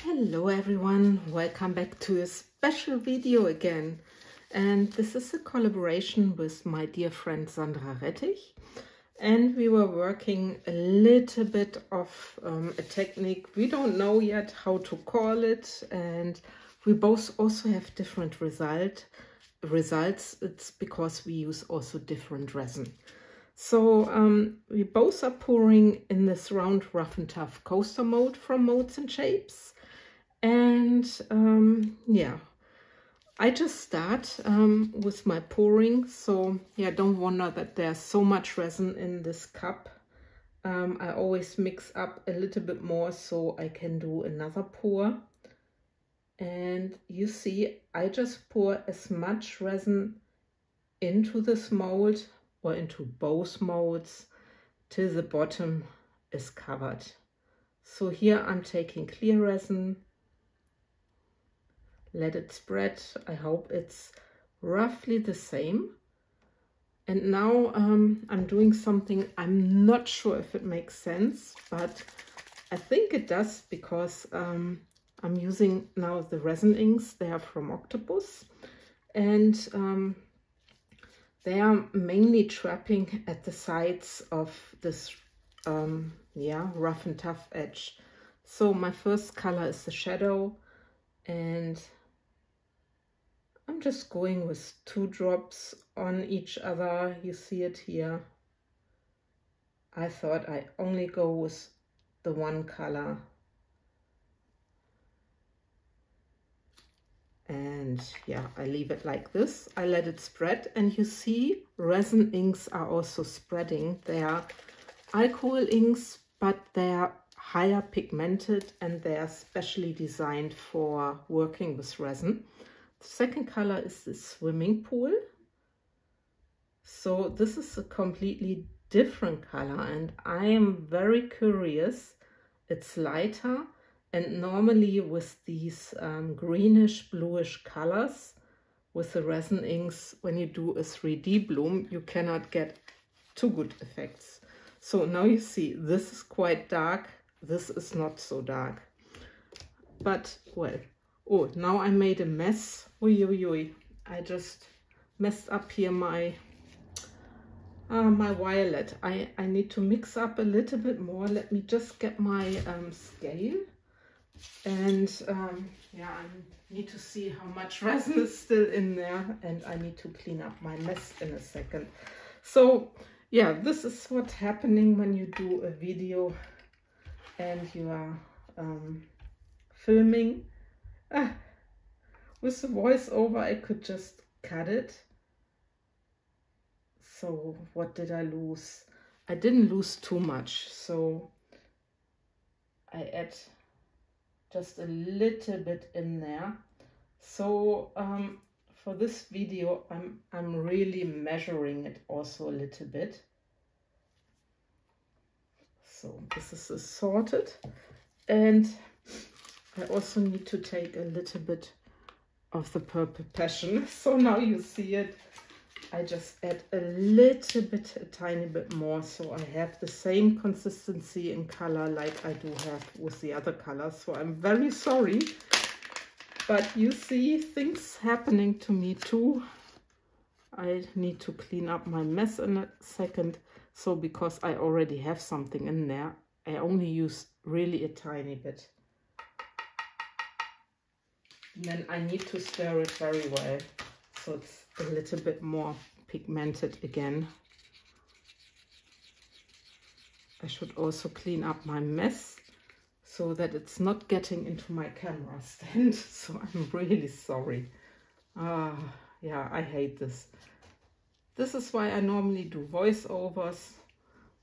Hello everyone, welcome back to a special video again. And this is a collaboration with my dear friend Sandra Rettich. And we were working a little bit of a technique. We don't know yet how to call it, and we both also have different results. It's because we use also different resin. So we both are pouring in this round rough and tough coaster mold from MoldsandShapes. And yeah, I just start with my pouring. So yeah, don't wonder that there's so much resin in this cup. I always mix up a little bit more so I can do another pour. And you see, I just pour as much resin into this mold or into both molds till the bottom is covered. So here I'm taking clear resin. Let it spread. I hope it's roughly the same. And now I'm doing something, I'm not sure if it makes sense, but I think it does, because I'm using now the resin inks. They are from Octopus, and they are mainly trapping at the sides of this yeah, rough and tough edge. So my first color is the shadow, and I'm just going with 2 drops on each other. You see it here. I thought I only go with the one color. And yeah, I leave it like this. I let it spread, and you see resin inks are also spreading. They are alcohol inks, but they are higher pigmented, and they are specially designed for working with resin. The second color is the swimming pool. So this is a completely different color, and I am very curious. It's lighter, and normally with these greenish bluish colors with the resin inks, when you do a 3D bloom, you cannot get too good effects. So now you see this is quite dark, this is not so dark. But well, oh, now I made a mess. Oi. I just messed up here my my violet. I need to mix up a little bit more. Let me just get my scale. And yeah, I need to see how much resin is still in there, and I need to clean up my mess in a second. So yeah, this is what's happening when you do a video and you are filming. With the voiceover, I could just cut it. So what did I lose? I didn't lose too much, so I add just a little bit in there. So for this video, I'm really measuring it also a little bit. So this is assorted, and I also need to take a little bit of the purple passion. So now you see it. I just add a little bit, a tiny bit more, so I have the same consistency in color like I do have with the other colors. So I'm very sorry, but you see things happening to me too. I need to clean up my mess in a second. So because I already have something in there, I only use really a tiny bit. And then I need to stir it very well, so it's a little bit more pigmented again. I should also clean up my mess so that it's not getting into my camera stand. So I'm really sorry. Yeah, I hate this. This is why I normally do voiceovers,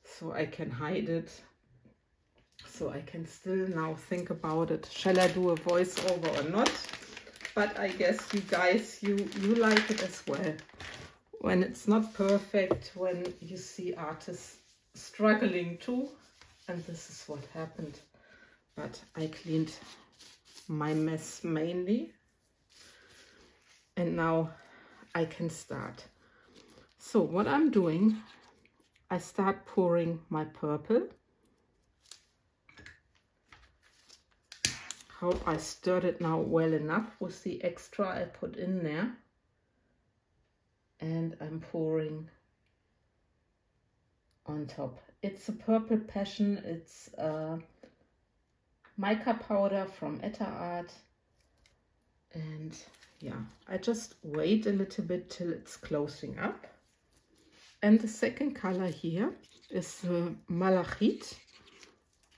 so I can hide it. So I can still now think about it. Shall I do a voiceover or not? But I guess you guys, you like it as well. When it's not perfect, when you see artists struggling too. And this is what happened. But I cleaned my mess mainly. And now I can start. So what I'm doing, I start pouring my purple. hope I stirred it now well enough with the extra I put in there. And I'm pouring on top. It's a Purple Passion. It's mica powder from Etter Art. And yeah, I just wait a little bit till it's closing up. And the second color here is Malachite.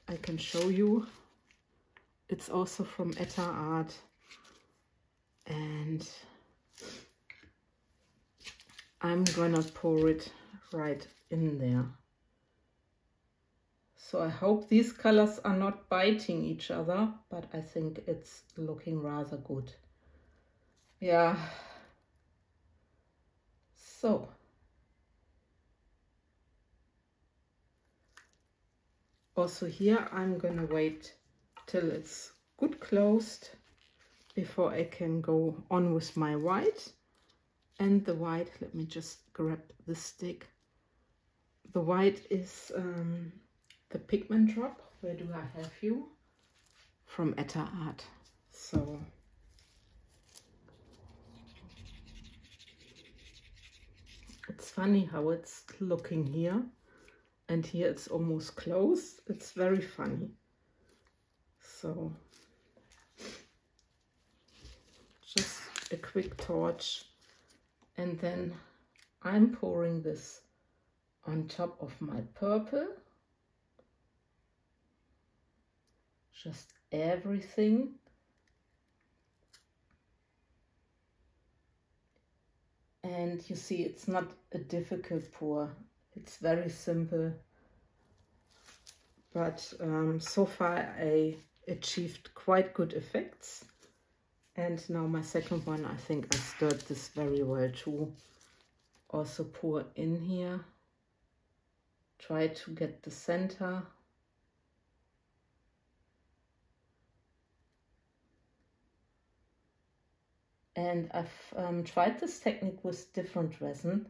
I can show you. It's also from Etter Art. And I'm gonna pour it right in there. So I hope these colors are not biting each other, but I think it's looking rather good. Yeah. So. Also here I'm gonna wait till it's good closed before I can go on with my white. And the white, let me just grab the stick. The white is the Pigment drop. Where do I have you? From Etter Art. So it's funny how it's looking here. And here it's almost closed. It's very funny. So just a quick torch. And then I'm pouring this on top of my purple. Just everything. And you see, it's not a difficult pour. It's very simple. But so far I achieved quite good effects. And now my second one, I think I stirred this very well too. Also pour in here. Try to get the center. And I've tried this technique with different resin,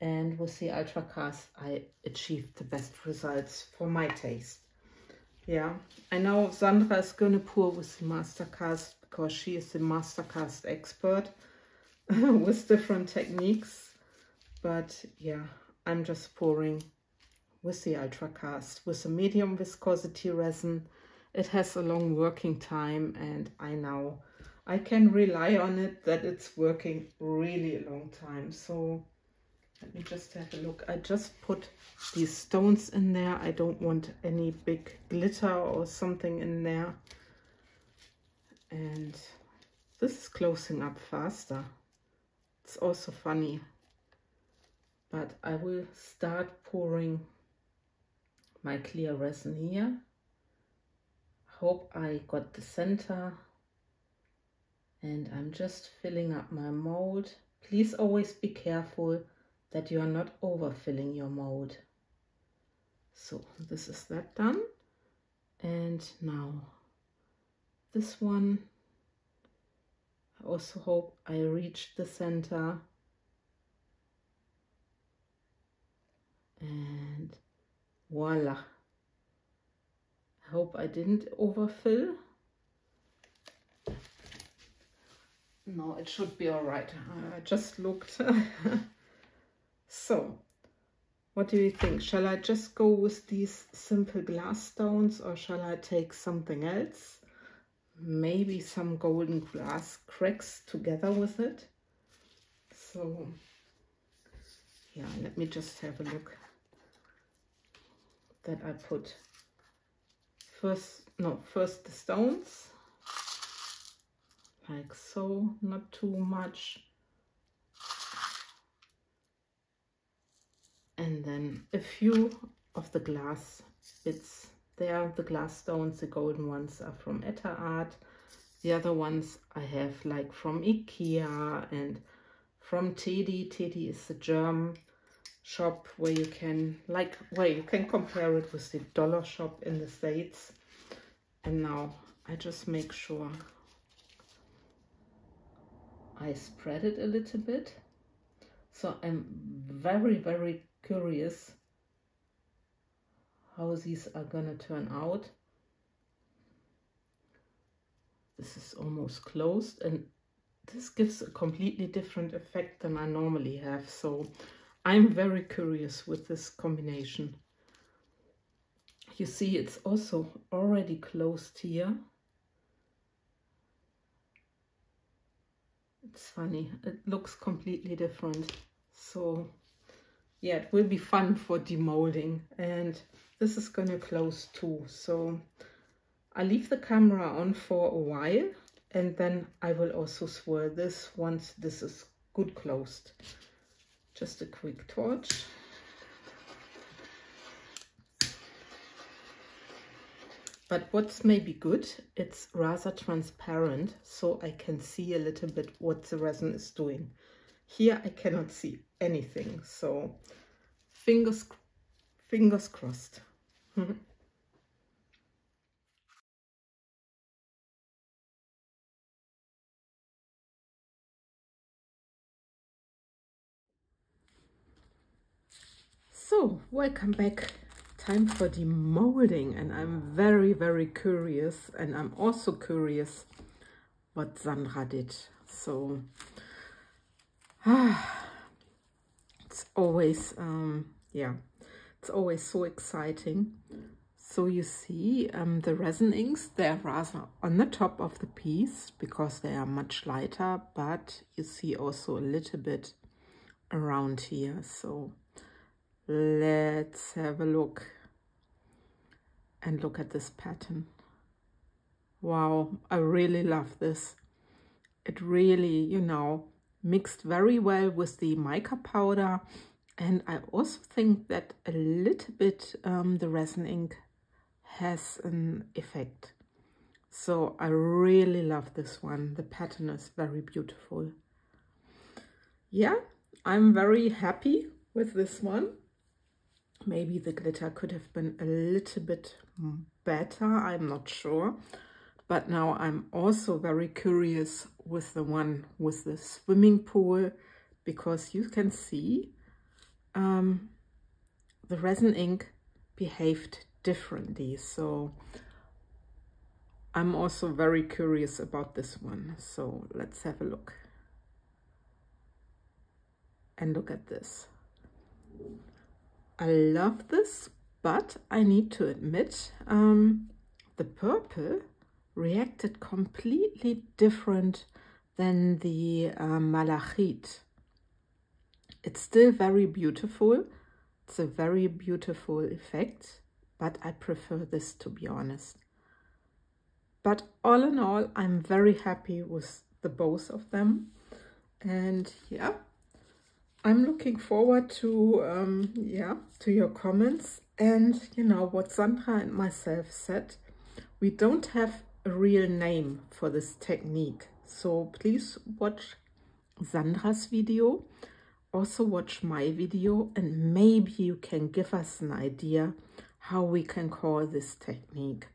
and with the Ultracast I achieved the best results for my taste. Yeah, I know Sandra is gonna pour with the Mastercast because she is the Mastercast expert with different techniques. But yeah, I'm just pouring with the Ultracast with a medium viscosity resin. It has a long working time, and I know I can rely on it that it's working really a long time. So let me just have a look. I just put these stones in there. I don't want any big glitter or something in there. And this is closing up faster. It's also funny. But I will start pouring my clear resin here. Hope I got the center. And I'm just filling up my mold. Please always be careful that you are not overfilling your mold. So this is that done. And now this one. I also hope I reached the center. And voila. I hope I didn't overfill. No, it should be all right. I just looked. So, what do you think? Shall I just go with these simple glass stones, or shall I take something else? Maybe some golden glass cracks together with it. So, yeah, let me just have a look. That I put first the stones. Like so, not too much. And then a few of the glass bits. There, the glass stones, the golden ones are from Etter Art. The other ones I have like from IKEA and from Teddy. Teddy is a German shop where you can, you can compare it with the dollar shop in the States. And now I just make sure I spread it a little bit. So I'm very, very curious how these are gonna turn out. this is almost closed, and this gives a completely different effect than I normally have. So I'm very curious with this combination. You see, it's also already closed here. It's funny, it looks completely different. So yeah, it will be fun for demolding, and this is gonna close too. So I leave the camera on for a while, and then I will also swirl this once this is good closed. Just a quick torch. But what's maybe good, it's rather transparent, so I can see a little bit what the resin is doing. Here I cannot see anything, so fingers crossed. So, welcome back. Time for demolding, and I'm very, very curious, and I'm also curious what Sandra did. So, it's always, yeah, it's always so exciting. So you see the resin inks, they're rather on the top of the piece because they are much lighter, but you see also a little bit around here. So let's have a look and look at this pattern. Wow, I really love this. It really, you know, mixed very well with the mica powder, and I also think that a little bit the resin ink has an effect. So I really love this one. The pattern is very beautiful. Yeah, I'm very happy with this one. Maybe the glitter could have been a little bit better, I'm not sure. But now I'm also very curious with the one with the swimming pool, because you can see the resin ink behaved differently. So I'm also very curious about this one. So let's have a look. And look at this. I love this, but I need to admit the purple reacted completely different than the malachite. It's still very beautiful. It's a very beautiful effect, but I prefer this, to be honest. But all in all, I'm very happy with the both of them. And yeah, I'm looking forward to to your comments. And you know what Sandra and myself said, we don't have a real name for this technique. So please watch Sandra's video, also watch my video, and maybe you can give us an idea how we can call this technique.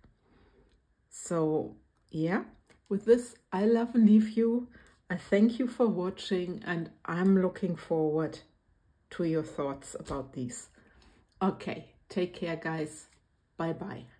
So yeah, with this, I love and leave you. I thank you for watching, and I'm looking forward to your thoughts about these. Okay, take care, guys. Bye-bye.